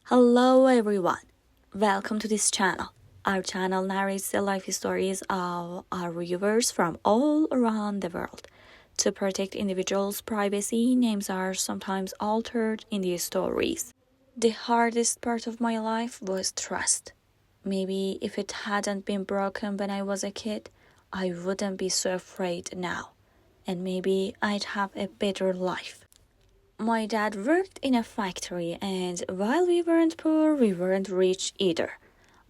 Hello everyone, welcome to this channel. Our channel narrates the life stories of our viewers from all around the world. To protect individuals' privacy, names are sometimes altered in these stories. The hardest part of my life was trust. Maybe if it hadn't been broken when I was a kid, I wouldn't be so afraid now. And maybe I'd have a better life. My dad worked in a factory, and while we weren't poor, we weren't rich either.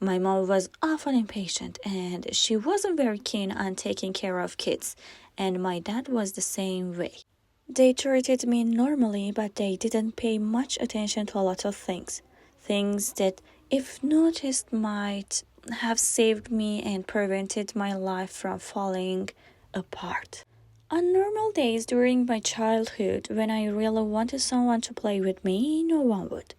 My mom was often impatient, and she wasn't very keen on taking care of kids, and my dad was the same way. They treated me normally, but they didn't pay much attention to a lot of things. Things that, if noticed, might have saved me and prevented my life from falling apart. On normal days during my childhood, when I really wanted someone to play with me, no one would.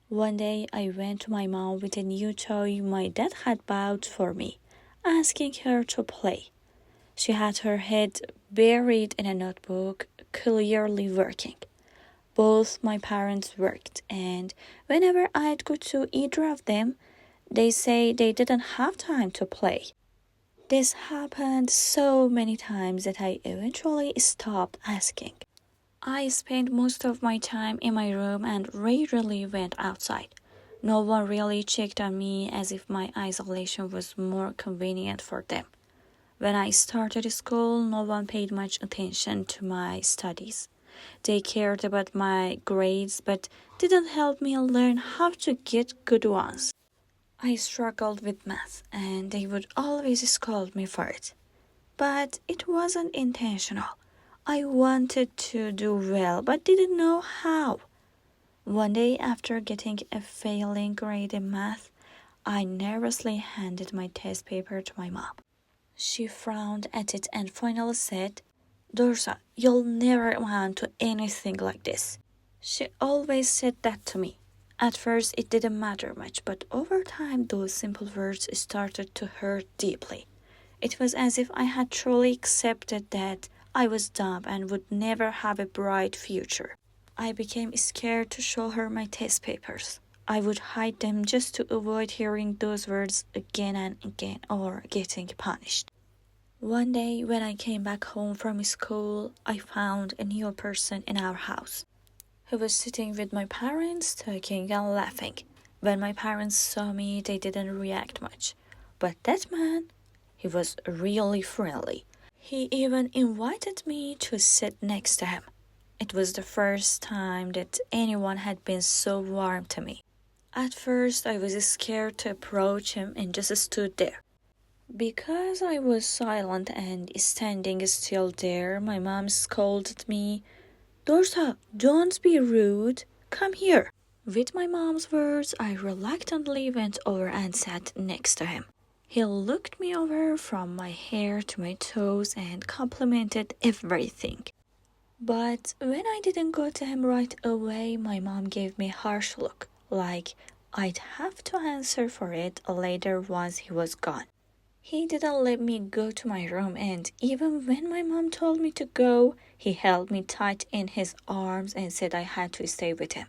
One day, I went to my mom with a new toy my dad had bought for me, asking her to play. She had her head buried in a notebook, clearly working. Both my parents worked, and whenever I'd go to either of them, they say they didn't have time to play. This happened so many times that I eventually stopped asking. I spent most of my time in my room and rarely went outside. No one really checked on me, as if my isolation was more convenient for them. When I started school, no one paid much attention to my studies. They cared about my grades but didn't help me learn how to get good ones. I struggled with math, and they would always scold me for it. But it wasn't intentional. I wanted to do well, but didn't know how. One day, after getting a failing grade in math, I nervously handed my test paper to my mom. She frowned at it and finally said, "Dorsa, you'll never amount to anything like this." She always said that to me. At first, it didn't matter much, but over time, those simple words started to hurt deeply. It was as if I had truly accepted that I was dumb and would never have a bright future. I became scared to show her my test papers. I would hide them just to avoid hearing those words again and again or getting punished. One day, when I came back home from school, I found a new person in our house. He was sitting with my parents, talking and laughing. When my parents saw me, they didn't react much. But that man, he was really friendly. He even invited me to sit next to him. It was the first time that anyone had been so warm to me. At first, I was scared to approach him and just stood there. Because I was silent and standing still there, my mom scolded me, "Dorsa, don't be rude. Come here." With my mom's words, I reluctantly went over and sat next to him. He looked me over from my hair to my toes and complimented everything. But when I didn't go to him right away, my mom gave me a harsh look, like I'd have to answer for it later once he was gone. He didn't let me go to my room, and even when my mom told me to go, he held me tight in his arms and said I had to stay with him.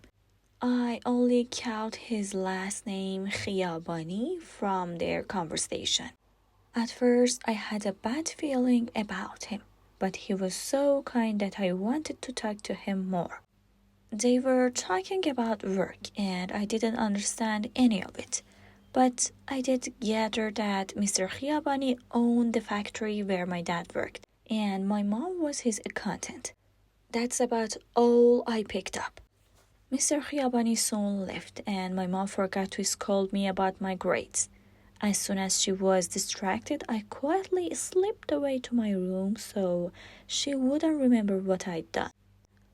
I only caught his last name, Khiyabani, from their conversation. At first, I had a bad feeling about him, but he was so kind that I wanted to talk to him more. They were talking about work, and I didn't understand any of it. But I did gather that Mr. Khiyabani owned the factory where my dad worked, and my mom was his accountant. That's about all I picked up. Mr. Khiyabani soon left, and my mom forgot to scold me about my grades. As soon as she was distracted, I quietly slipped away to my room so she wouldn't remember what I'd done.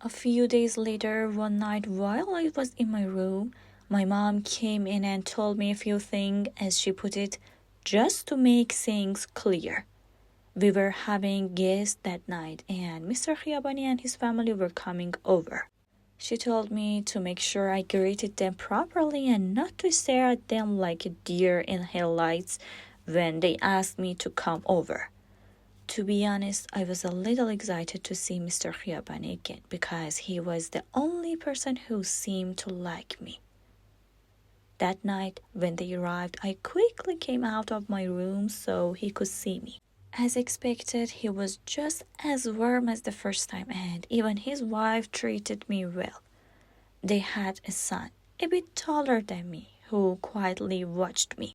A few days later, one night while I was in my room, my mom came in and told me a few things, as she put it, just to make things clear. We were having guests that night, and Mr. Khiyabani and his family were coming over. She told me to make sure I greeted them properly and not to stare at them like a deer in headlights when they asked me to come over. To be honest, I was a little excited to see Mr. Khiyabani again because he was the only person who seemed to like me. That night, when they arrived, I quickly came out of my room so he could see me. As expected, he was just as warm as the first time, and even his wife treated me well. They had a son, a bit taller than me, who quietly watched me.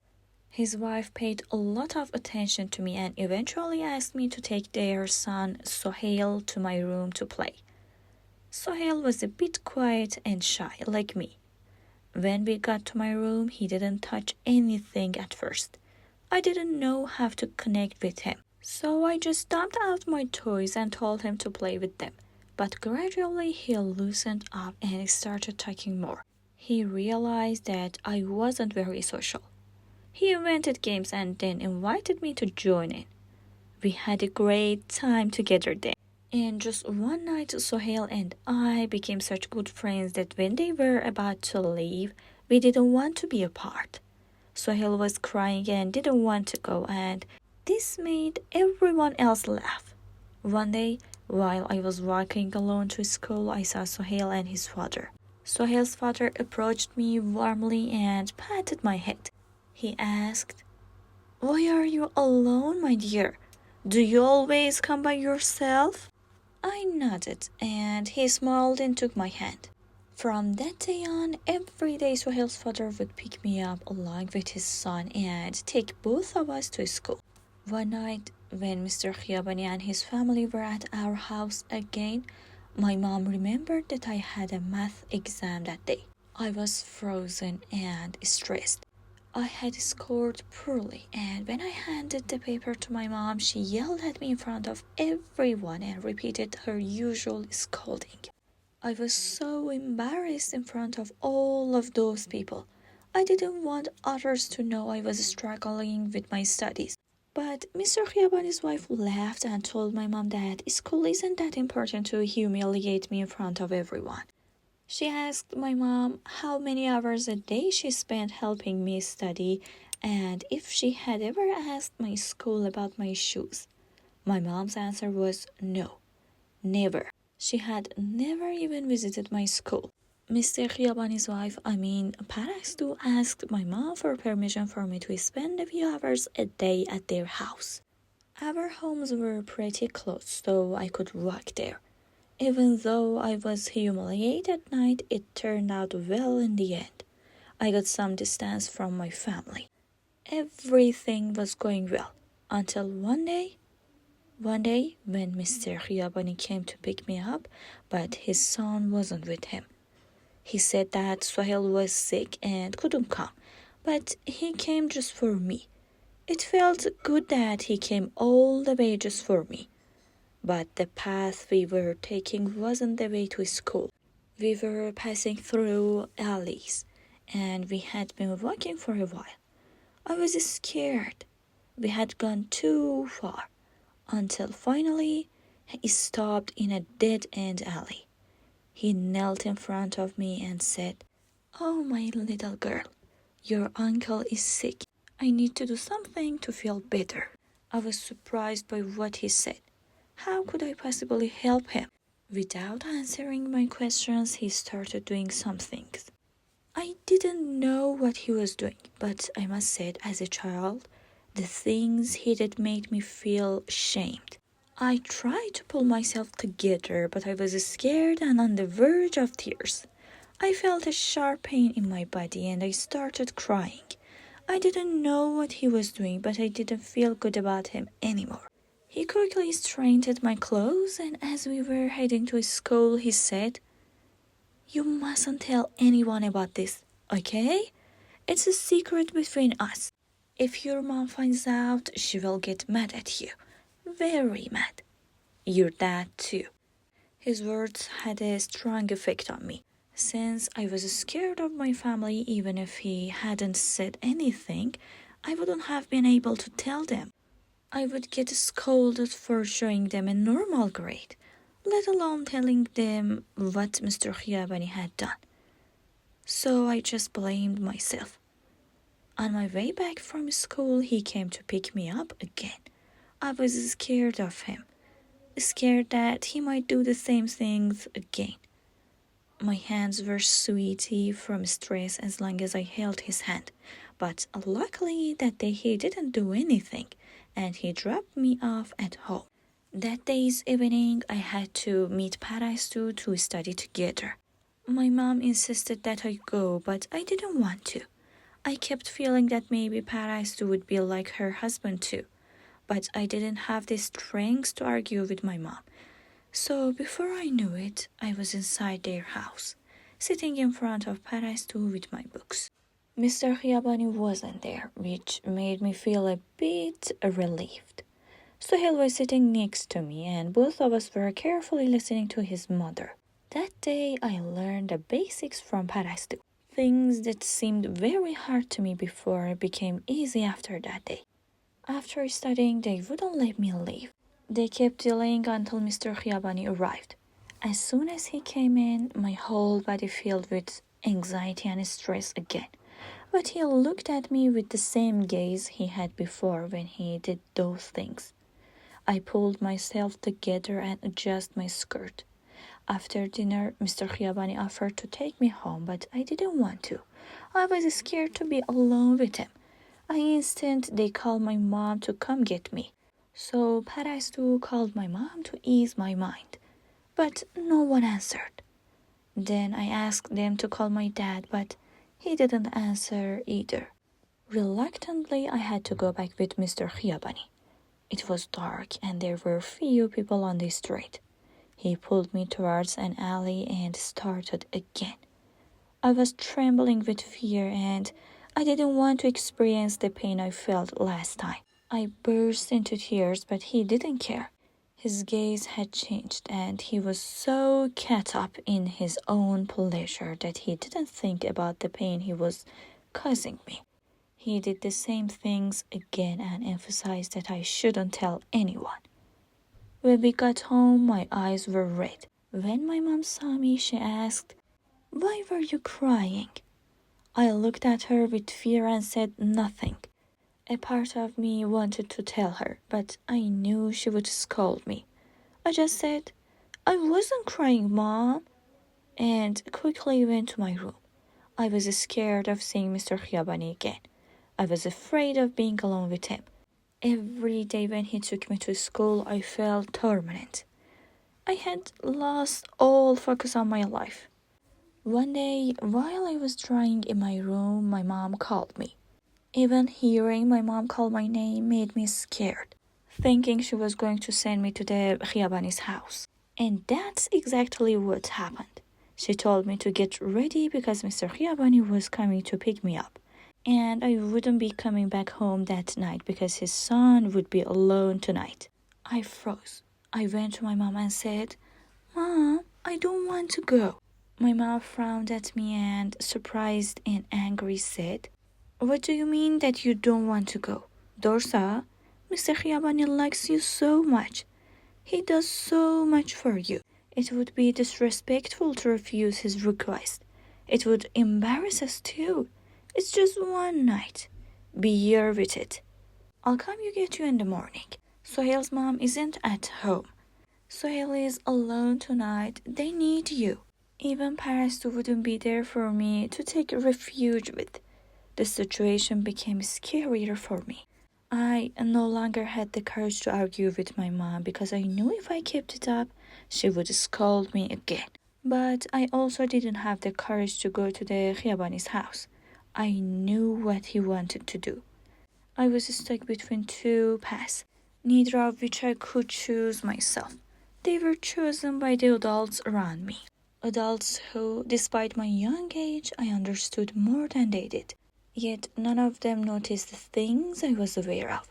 His wife paid a lot of attention to me and eventually asked me to take their son Sohail to my room to play. Sohail was a bit quiet and shy, like me. When we got to my room, he didn't touch anything at first. I didn't know how to connect with him, so I just dumped out my toys and told him to play with them. But gradually he loosened up and started talking more. He realized that I wasn't very social. He invented games and then invited me to join in. We had a great time together then. And just one night, Sohail and I became such good friends that when they were about to leave, we didn't want to be apart. Sohail was crying and didn't want to go, and this made everyone else laugh. One day, while I was walking alone to school, I saw Sohail and his father. Sohail's father approached me warmly and patted my head. He asked, "Why are you alone, my dear? Do you always come by yourself?" I nodded, and he smiled and took my hand. From that day on, every day Sohail's father would pick me up along with his son and take both of us to school. One night, when Mr. Khiabani and his family were at our house again, my mom remembered that I had a math exam that day. I was frozen and stressed. I had scored poorly, and when I handed the paper to my mom, she yelled at me in front of everyone and repeated her usual scolding. I was so embarrassed in front of all of those people. I didn't want others to know I was struggling with my studies. But Mr. Khiabani's wife laughed and told my mom that school isn't that important to humiliate me in front of everyone. She asked my mom how many hours a day she spent helping me study and if she had ever asked my school about my shoes. My mom's answer was no, never. She had never even visited my school. Mr. Khiabani's wife, Parastu, asked my mom for permission for me to spend a few hours a day at their house. Our homes were pretty close, so I could walk there. Even though I was humiliated at night, it turned out well in the end. I got some distance from my family. Everything was going well until one day when Mr. Khiabani came to pick me up, but his son wasn't with him. He said that Sohail was sick and couldn't come, but he came just for me. It felt good that he came all the way just for me. But the path we were taking wasn't the way to school. We were passing through alleys, and we had been walking for a while. I was scared. We had gone too far, until finally he stopped in a dead-end alley. He knelt in front of me and said, "Oh, my little girl, your uncle is sick. I need to do something to feel better." I was surprised by what he said. How could I possibly help him? Without answering my questions, he started doing some things. I didn't know what he was doing, but I must say, as a child, the things he did made me feel shamed. I tried to pull myself together, but I was scared and on the verge of tears. I felt a sharp pain in my body and I started crying. I didn't know what he was doing, but I didn't feel good about him anymore. He quickly straightened my clothes, and as we were heading to school, he said, "You mustn't tell anyone about this, okay? It's a secret between us. If your mom finds out, she will get mad at you. Very mad. Your dad too." His words had a strong effect on me. Since I was scared of my family, even if he hadn't said anything, I wouldn't have been able to tell them. I would get scolded for showing them a normal grade, let alone telling them what Mr. Khiabani had done. So I just blamed myself. On my way back from school, he came to pick me up again. I was scared of him, scared that he might do the same things again. My hands were sweaty from stress as long as I held his hand, but luckily that day he didn't do anything and he dropped me off at home. That day's evening, I had to meet Paraistu to study together. My mom insisted that I go, but I didn't want to. I kept feeling that maybe Paraistu would be like her husband too, but I didn't have the strength to argue with my mom. So before I knew it, I was inside their house, sitting in front of Paraistu with my books. Mr. Khiabani wasn't there, which made me feel a bit relieved. Suhail was sitting next to me, and both of us were carefully listening to his mother. That day, I learned the basics from Paraistu. Things that seemed very hard to me before became easy after that day. After studying, they wouldn't let me leave. They kept delaying until Mr. Khiabani arrived. As soon as he came in, my whole body filled with anxiety and stress again. But he looked at me with the same gaze he had before when he did those things. I pulled myself together and adjusted my skirt. After dinner, Mr. Khiabani offered to take me home, but I didn't want to. I was scared to be alone with him. I insisted they call my mom to come get me. So Paraistu called my mom to ease my mind. But no one answered. Then I asked them to call my dad, but he didn't answer either. Reluctantly, I had to go back with Mr. Khiabani. It was dark and there were few people on the street. He pulled me towards an alley and started again. I was trembling with fear and I didn't want to experience the pain I felt last time. I burst into tears, but he didn't care. His gaze had changed and he was so caught up in his own pleasure that he didn't think about the pain he was causing me. He did the same things again and emphasized that I shouldn't tell anyone. When we got home, my eyes were red. When my mom saw me, she asked, "Why were you crying?" I looked at her with fear and said nothing. A part of me wanted to tell her, but I knew she would scold me. I just said, "I wasn't crying, Mom," and quickly went to my room. I was scared of seeing Mr. Khiabani again. I was afraid of being alone with him. Every day when he took me to school, I felt tormented. I had lost all focus on my life. One day, while I was drying in my room, my mom called me. Even hearing my mom call my name made me scared, thinking she was going to send me to the Khiabani's house. And that's exactly what happened. She told me to get ready because Mr. Khiabani was coming to pick me up. And I wouldn't be coming back home that night because his son would be alone tonight. I froze. I went to my mom and said, "Mom, I don't want to go." My mom frowned at me and, surprised and angry, said, "What do you mean that you don't want to go? Dorsa, Mr. Khiabani likes you so much. He does so much for you. It would be disrespectful to refuse his request. It would embarrass us too. It's just one night. Be here with it. I'll come get you in the morning. Sohail's mom isn't at home. Sohail is alone tonight. They need you." Even Paraistu wouldn't be there for me to take refuge with. The situation became scarier for me. I no longer had the courage to argue with my mom because I knew if I kept it up, she would scold me again. But I also didn't have the courage to go to the Khiabani's house. I knew what he wanted to do. I was stuck between two paths, neither of which I could choose myself. They were chosen by the adults around me. Adults who, despite my young age, I understood more than they did. Yet none of them noticed the things I was aware of.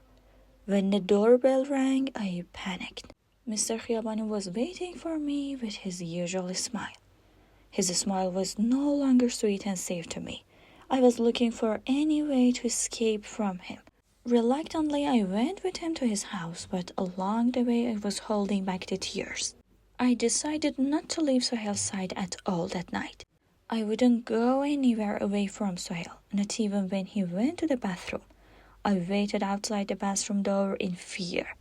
When the doorbell rang, I panicked. Mr. Khiabani was waiting for me with his usual smile. His smile was no longer sweet and safe to me. I was looking for any way to escape from him. Reluctantly, I went with him to his house, but along the way I was holding back the tears. I decided not to leave Sohail's side at all that night. I wouldn't go anywhere away from Sohail, not even when he went to the bathroom. I waited outside the bathroom door in fear,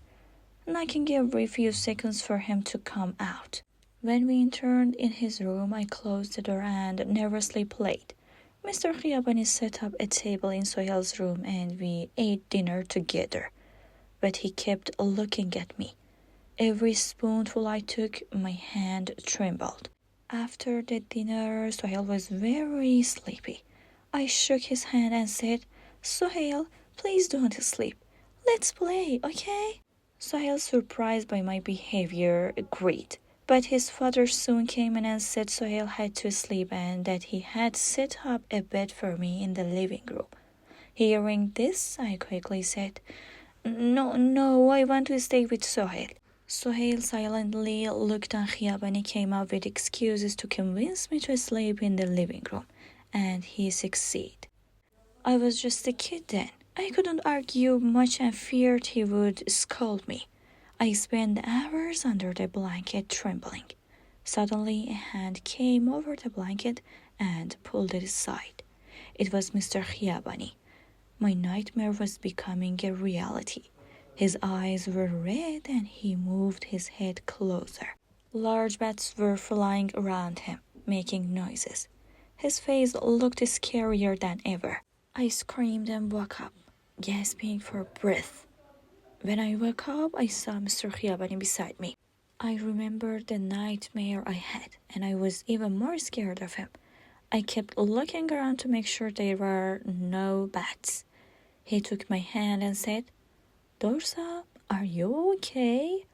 knocking every few seconds for him to come out. When we entered in his room, I closed the door and nervously played. Mr. Khiabani set up a table in Sohail's room and we ate dinner together. But he kept looking at me. Every spoonful I took, my hand trembled. After the dinner, Sohail was very sleepy. I shook his hand and said, "Sohail, please don't sleep. Let's play, okay?" Sohail, surprised by my behavior, agreed. But his father soon came in and said Sohail had to sleep and that he had set up a bed for me in the living room. Hearing this, I quickly said, No, I want to stay with Sohail." Sohail silently looked and Khiabani came up with excuses to convince me to sleep in the living room, and he succeeded. I was just a kid then. I couldn't argue much and feared he would scold me. I spent hours under the blanket trembling. Suddenly a hand came over the blanket and pulled it aside. It was Mr. Khiabani. My nightmare was becoming a reality. His eyes were red and he moved his head closer. Large bats were flying around him, making noises. His face looked scarier than ever. I screamed and woke up, gasping for breath. When I woke up, I saw Mr. Khiabani beside me. I remembered the nightmare I had, and I was even more scared of him. I kept looking around to make sure there were no bats. He took my hand and said, "Dorsa, are you okay?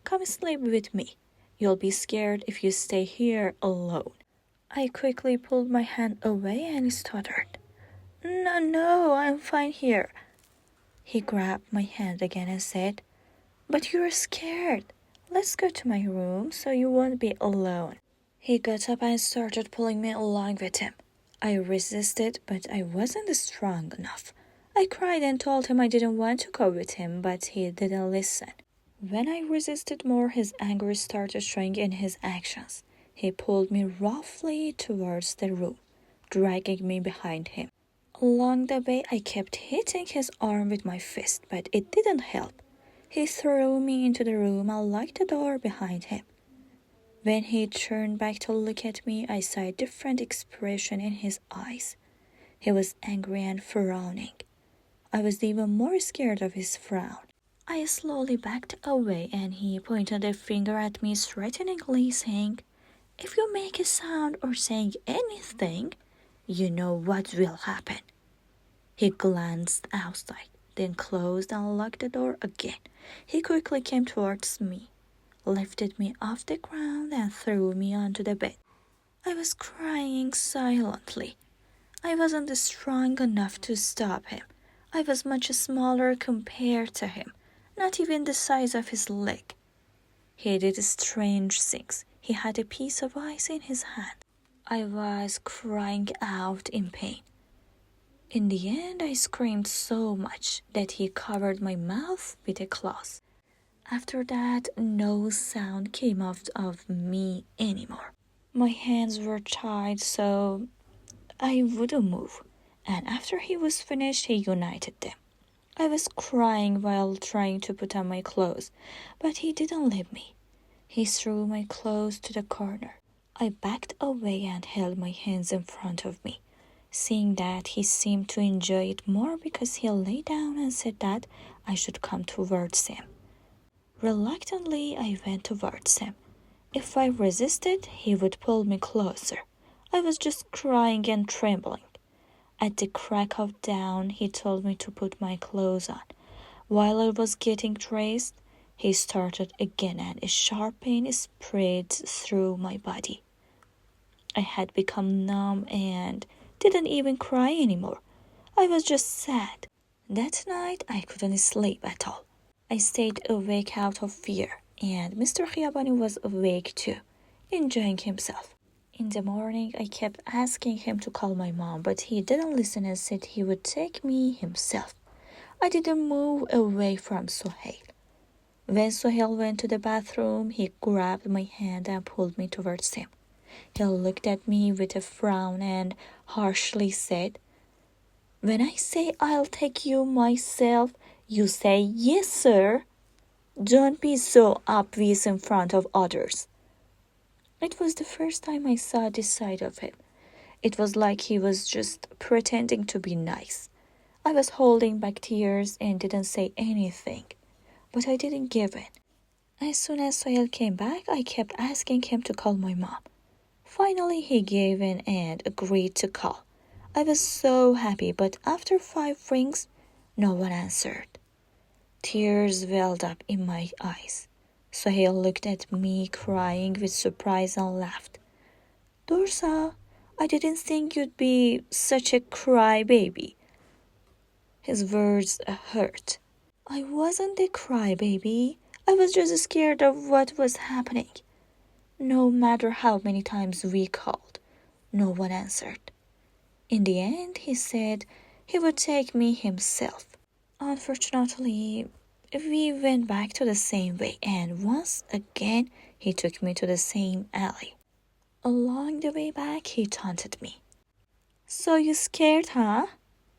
Come sleep with me. You'll be scared if you stay here alone." I quickly pulled my hand away and stuttered. No, I'm fine here." He grabbed my hand again and said, "But you're scared. Let's go to my room so you won't be alone." He got up and started pulling me along with him. I resisted, but I wasn't strong enough. I cried and told him I didn't want to go with him, but he didn't listen. When I resisted more, his anger started showing in his actions. He pulled me roughly towards the room, dragging me behind him. Along the way, I kept hitting his arm with my fist, but it didn't help. He threw me into the room and locked the door behind him. When he turned back to look at me, I saw a different expression in his eyes. He was angry and frowning. I was even more scared of his frown. I slowly backed away and he pointed a finger at me threateningly, saying, "If you make a sound or say anything, you know what will happen." He glanced outside, then closed and locked the door again. He quickly came towards me, lifted me off the ground and threw me onto the bed. I was crying silently. I wasn't strong enough to stop him. I was much smaller compared to him, not even the size of his leg. He did strange things. He had a piece of ice in his hand. I was crying out in pain. In the end, I screamed so much that he covered my mouth with a cloth. After that, no sound came out of me anymore. My hands were tied so I wouldn't move, and after he was finished, he united them. I was crying while trying to put on my clothes, but he didn't let me. He threw my clothes to the corner. I backed away and held my hands in front of me. Seeing that, he seemed to enjoy it more because he lay down and said that I should come towards him. Reluctantly, I went towards him. If I resisted, he would pull me closer. I was just crying and trembling. At the crack of dawn, he told me to put my clothes on. While I was getting dressed, he started again and a sharp pain spread through my body. I had become numb and didn't even cry anymore. I was just sad. That night, I couldn't sleep at all. I stayed awake out of fear, and Mr. Khiabani was awake too, enjoying himself. In the morning, I kept asking him to call my mom, but he didn't listen and said he would take me himself. I didn't move away from Sohail. When Sohail went to the bathroom, he grabbed my hand and pulled me towards him. He looked at me with a frown and harshly said, "When I say I'll take you myself, you say yes, sir. Don't be so obvious in front of others." It was the first time I saw this side of him. It was like he was just pretending to be nice. I was holding back tears and didn't say anything, but I didn't give in. As soon as Sohail came back, I kept asking him to call my mom. Finally, he gave in and agreed to call. I was so happy, but after 5 rings, no one answered. Tears welled up in my eyes. Sohail looked at me, crying with surprise, and laughed. Dorsa, I didn't think you'd be such a crybaby. His words hurt. I wasn't a crybaby. I was just scared of what was happening. No matter how many times we called, no one answered. In the end, he said he would take me himself. Unfortunately, we went back to the same way, and once again, he took me to the same alley. Along the way back, he taunted me. So you scared, huh?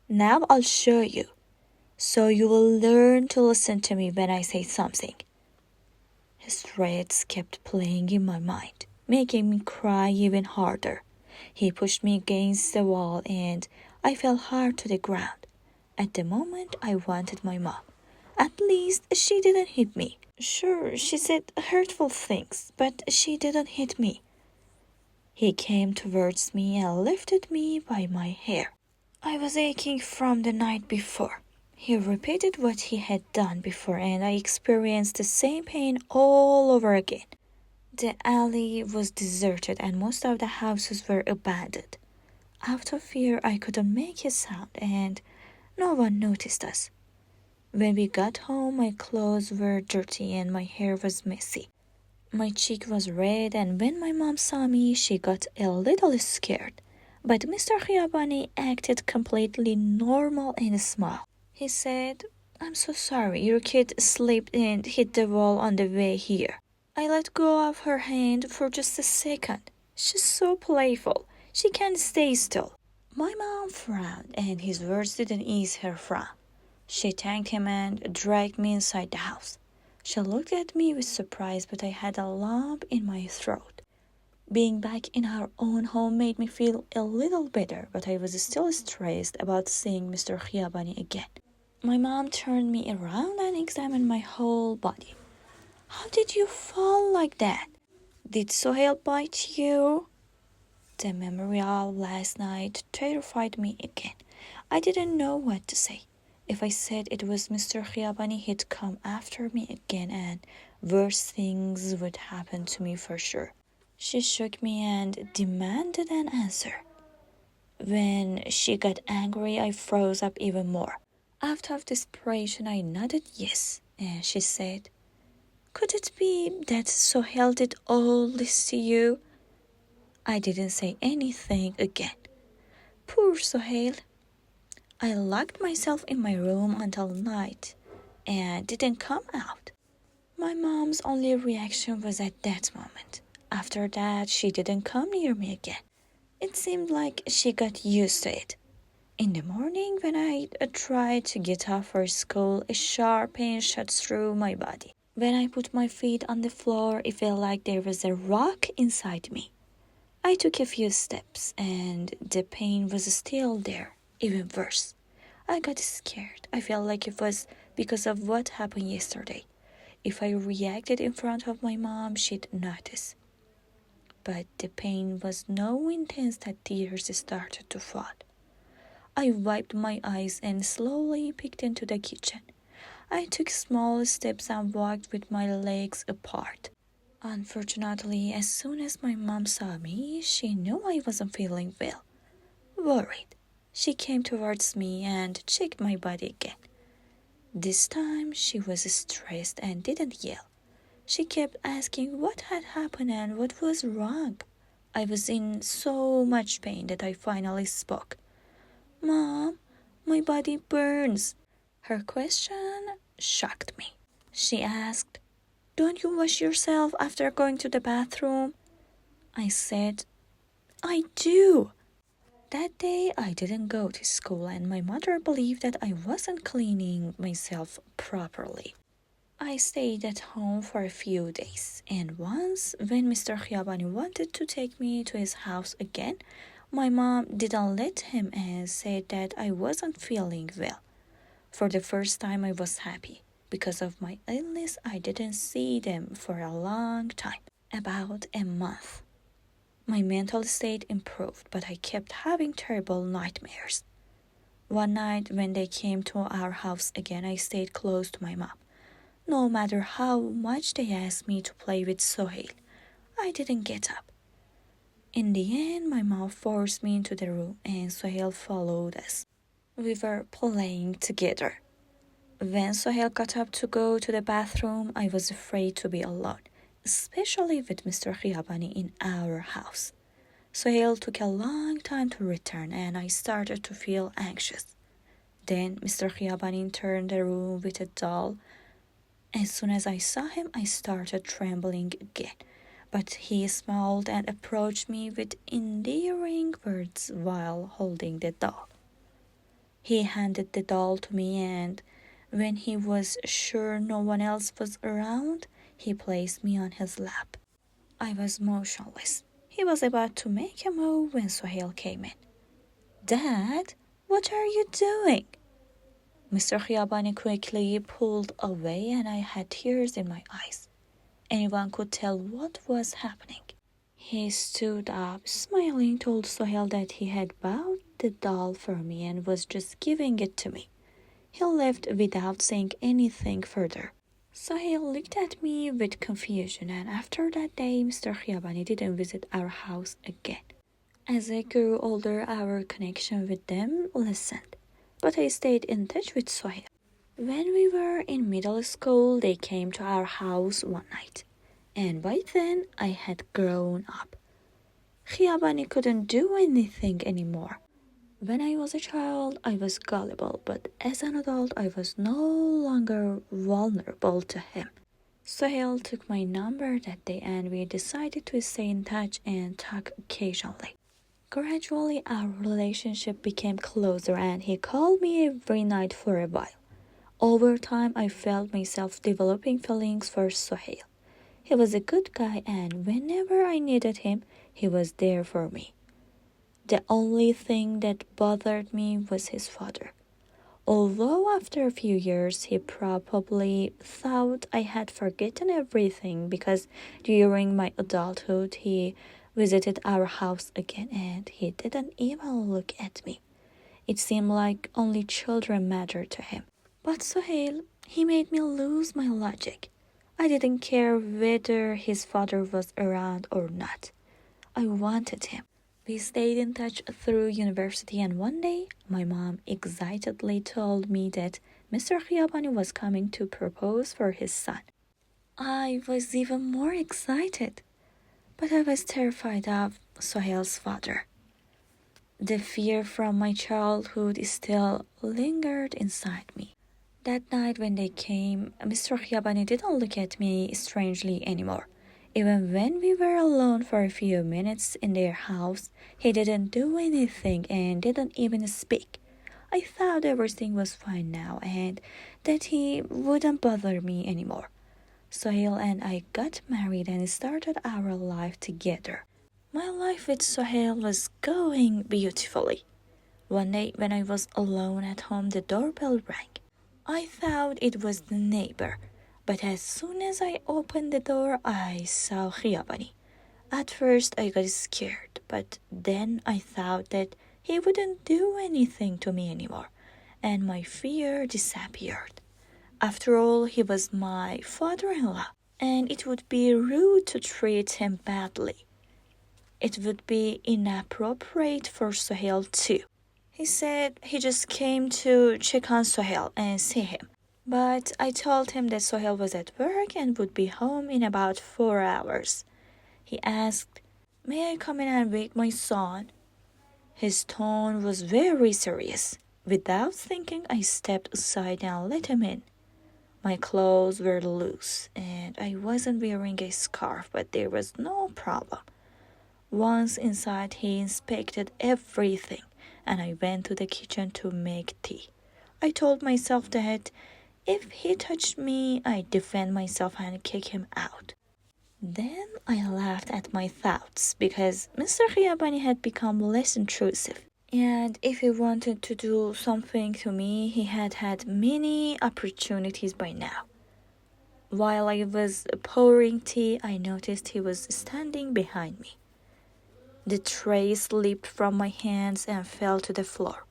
Now I'll show you. So you will learn to listen to me when I say something. His threats kept playing in my mind, making me cry even harder. He pushed me against the wall and I fell hard to the ground. At the moment, I wanted my mom. At least she didn't hit me. Sure, she said hurtful things, but she didn't hit me. He came towards me and lifted me by my hair. I was aching from the night before. He repeated what he had done before, and I experienced the same pain all over again. The alley was deserted, and most of the houses were abandoned. Out of fear, I couldn't make a sound, and no one noticed us. When we got home, my clothes were dirty and my hair was messy. My cheek was red, and when my mom saw me, she got a little scared. But Mr. Khiabani acted completely normal and smiled. He said, I'm so sorry, your kid slipped and hit the wall on the way here. I let go of her hand for just a second. She's so playful. She can't stay still. My mom frowned, and his words didn't ease her frown. She thanked him and dragged me inside the house. She looked at me with surprise, but I had a lump in my throat. Being back in our own home made me feel a little better, but I was still stressed about seeing Mr. Khiabani again. My mom turned me around and examined my whole body. How did you fall like that? Did Sohail bite you? The memory of last night terrified me again. I didn't know what to say. If I said it was Mr. Khiabani, he'd come after me again and worse things would happen to me for sure. She shook me and demanded an answer. When she got angry, I froze up even more. Out of desperation, I nodded yes, and she said, Could it be that Sohail did all this to you? I didn't say anything again. Poor Sohail. I locked myself in my room until night and didn't come out. My mom's only reaction was at that moment. After that, she didn't come near me again. It seemed like she got used to it. In the morning, when I tried to get up for school, a sharp pain shot through my body. When I put my feet on the floor, it felt like there was a rock inside me. I took a few steps, and the pain was still there, even worse. I got scared. I felt like it was because of what happened yesterday. If I reacted in front of my mom, she'd notice. But the pain was so intense that tears started to fall. I wiped my eyes and slowly peeked into the kitchen. I took small steps and walked with my legs apart. Unfortunately, as soon as my mom saw me, she knew I wasn't feeling well. Worried, she came towards me and checked my body again. This time, she was stressed and didn't yell. She kept asking what had happened and what was wrong. I was in so much pain that I finally spoke. Mom, my body burns. Her question shocked me. She asked, Don't you wash yourself after going to the bathroom? I said, I do. That day I didn't go to school and my mother believed that I wasn't cleaning myself properly. I stayed at home for a few days, and once, when Mr. Khiabani wanted to take me to his house again, my mom didn't let him and said that I wasn't feeling well. For the first time, I was happy. Because of my illness, I didn't see them for a long time, about a month. My mental state improved, but I kept having terrible nightmares. One night, when they came to our house again, I stayed close to my mom. No matter how much they asked me to play with Sohail, I didn't get up. In the end, my mom forced me into the room and Sohail followed us. We were playing together. When Sohail got up to go to the bathroom, I was afraid to be alone, especially with Mr. Khiabani in our house. Sohail took a long time to return and I started to feel anxious. Then Mr. Khiabani entered the room with a doll. As soon as I saw him, I started trembling again, but he smiled and approached me with endearing words while holding the doll. He handed the doll to me and when he was sure no one else was around, he placed me on his lap. I was motionless. He was about to make a move when Sohail came in. "Dad, what are you doing?" Mr. Khiabani quickly pulled away and I had tears in my eyes. Anyone could tell what was happening. He stood up, smiling, told Sohail that he had bought the doll for me and was just giving it to me. He left without saying anything further. Sohail looked at me with confusion and after that day, Mr. Khiabani didn't visit our house again. As I grew older, our connection with them lessened. But I stayed in touch with Sohail. When we were in middle school, they came to our house one night, and by then I had grown up. Khiabani couldn't do anything anymore. When I was a child, I was gullible, but as an adult, I was no longer vulnerable to him. Sohail took my number that day and we decided to stay in touch and talk occasionally. Gradually, our relationship became closer and he called me every night for a while. Over time, I felt myself developing feelings for Sohail. He was a good guy and whenever I needed him, he was there for me. The only thing that bothered me was his father. Although after a few years, he probably thought I had forgotten everything because during my adulthood, he visited our house again and he didn't even look at me. It seemed like only children mattered to him. But Sohail, he made me lose my logic. I didn't care whether his father was around or not. I wanted him. We stayed in touch through university and one day, my mom excitedly told me that Mr. Khiabani was coming to propose for his son. I was even more excited. But I was terrified of Sohail's father. The fear from my childhood still lingered inside me. That night when they came, Mr. Khiabani didn't look at me strangely anymore. Even when we were alone for a few minutes in their house, he didn't do anything and didn't even speak. I thought everything was fine now and that he wouldn't bother me anymore. Sohail and I got married and started our life together. My life with Sohail was going beautifully. One day when I was alone at home, the doorbell rang. I thought it was the neighbor, but as soon as I opened the door, I saw Khiabani. At first I got scared, but then I thought that he wouldn't do anything to me anymore, and my fear disappeared. After all, he was my father-in-law, and it would be rude to treat him badly. It would be inappropriate for Sohail too. He said he just came to check on Sohail and see him. But I told him that Sohail was at work and would be home in about 4 hours. He asked, "May I come in and wake my son?" His tone was very serious. Without thinking, I stepped aside and let him in. My clothes were loose, and I wasn't wearing a scarf, but there was no problem. Once inside, he inspected everything, and I went to the kitchen to make tea. I told myself that If he touched me, I'd defend myself and kick him out. Then I laughed at my thoughts because Mr. Khiyabani had become less intrusive. And if he wanted to do something to me, he had had many opportunities by now. While I was pouring tea, I noticed he was standing behind me. The tray slipped from my hands and fell to the floor.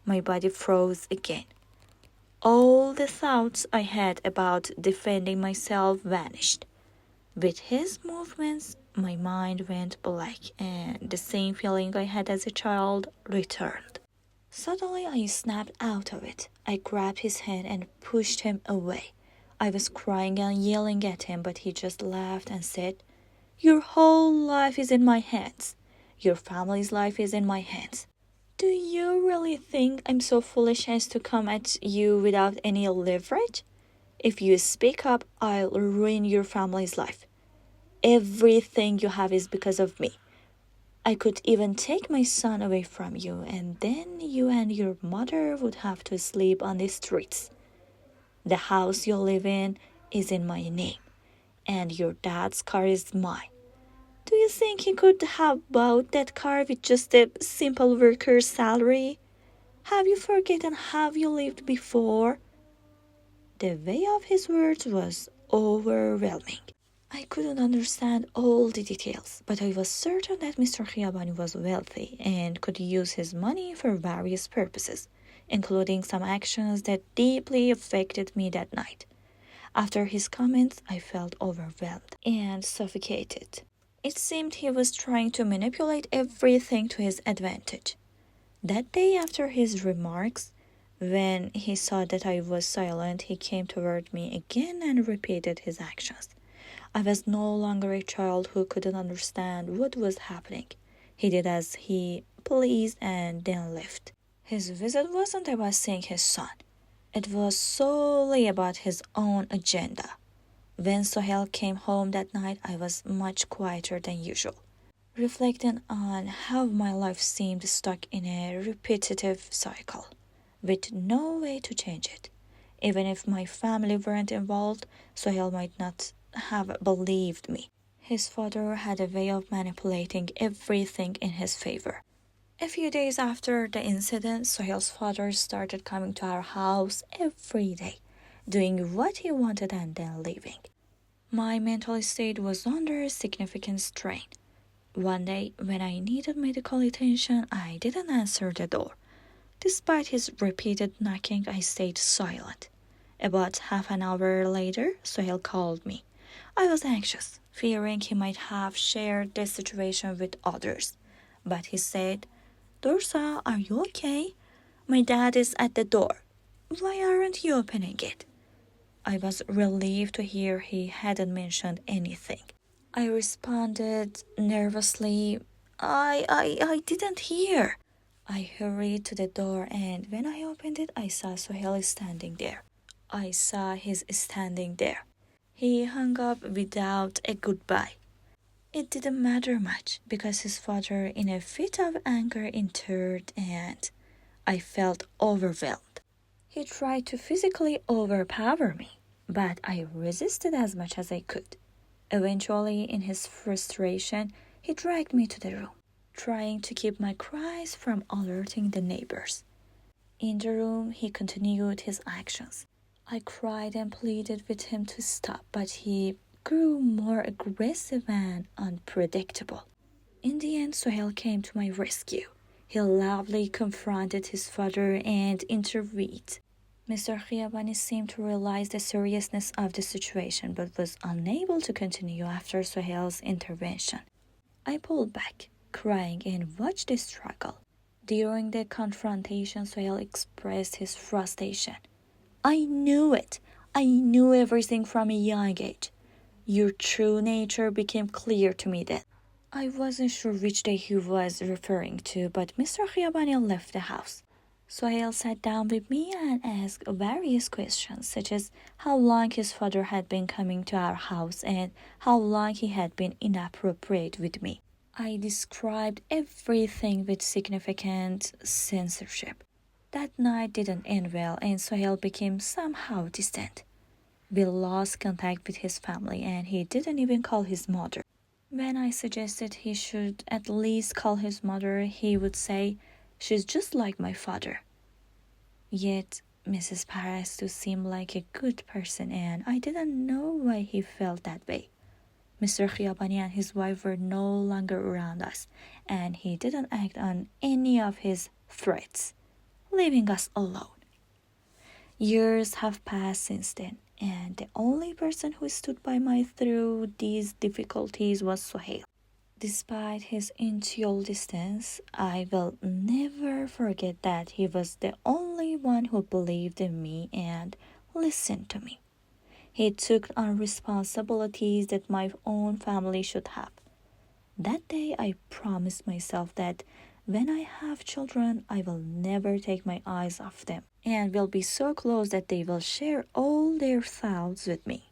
My body froze again. All the thoughts I had about defending myself vanished. With his movements, my mind went blank, and the same feeling I had as a child returned. Suddenly, I snapped out of it. I grabbed his hand and pushed him away. I was crying and yelling at him, but he just laughed and said, "Your whole life is in my hands. Your family's life is in my hands. Do you really think I'm so foolish as to come at you without any leverage? If you speak up, I'll ruin your family's life. Everything you have is because of me. I could even take my son away from you, and then you and your mother would have to sleep on the streets. The house you live in is in my name, and your dad's car is mine. Do you think he could have bought that car with just a simple worker's salary? Have you forgotten how you lived before?" The way of his words was overwhelming. I couldn't understand all the details, but I was certain that Mr. Khiyabani was wealthy and could use his money for various purposes, including some actions that deeply affected me that night. After his comments, I felt overwhelmed and suffocated. It seemed he was trying to manipulate everything to his advantage. That day after his remarks, when he saw that I was silent, he came toward me again and repeated his actions. I was no longer a child who couldn't understand what was happening. He did as he pleased and then left. His visit wasn't about seeing his son. It was solely about his own agenda. When Sohail came home that night, I was much quieter than usual, reflecting on how my life seemed stuck in a repetitive cycle, with no way to change it. Even if my family weren't involved, Sohail might not have believed me. His father had a way of manipulating everything in his favor. A few days after the incident, Sohail's father started coming to our house every day, doing what he wanted and then leaving. My mental state was under significant strain. One day, when I needed medical attention, I didn't answer the door. Despite his repeated knocking, I stayed silent. About half an hour later, Sohail called me. I was anxious, fearing he might have shared the situation with others. But he said, "Dorsa, are you okay? My dad is at the door. Why aren't you opening it?" I was relieved to hear he hadn't mentioned anything. I responded nervously, I didn't hear." I hurried to the door, and when I opened it, I saw Sohail standing there. He hung up without a goodbye. It didn't matter much because his father, in a fit of anger, entered, and I felt overwhelmed. He tried to physically overpower me, but I resisted as much as I could. Eventually, in his frustration, he dragged me to the room, trying to keep my cries from alerting the neighbors. In the room, he continued his actions. I cried and pleaded with him to stop, but he grew more aggressive and unpredictable. In the end, Sohail came to my rescue. He loudly confronted his father and intervened. Mr. Khiyabani seemed to realize the seriousness of the situation, but was unable to continue after Sohail's intervention. I pulled back, crying, and watched the struggle. During the confrontation, Sohail expressed his frustration. "I knew it. I knew everything from a young age. Your true nature became clear to me then." I wasn't sure which day he was referring to, but Mr. Khiyabani left the house. Sohail sat down with me and asked various questions, such as how long his father had been coming to our house and how long he had been inappropriate with me. I described everything with significant censorship. That night didn't end well, and Sohail became somehow distant. Bill lost contact with his family, and he didn't even call his mother. When I suggested he should at least call his mother, he would say, "She's just like my father." Yet, Mrs. Parastu seemed like a good person, and I didn't know why he felt that way. Mr. Khiabani and his wife were no longer around us, and he didn't act on any of his threats, leaving us alone. Years have passed since then, and the only person who stood by me through these difficulties was Sohail. Despite his initial distance, I will never forget that he was the only one who believed in me and listened to me. He took on responsibilities that my own family should have. That day, I promised myself that when I have children, I will never take my eyes off them and will be so close that they will share all their thoughts with me.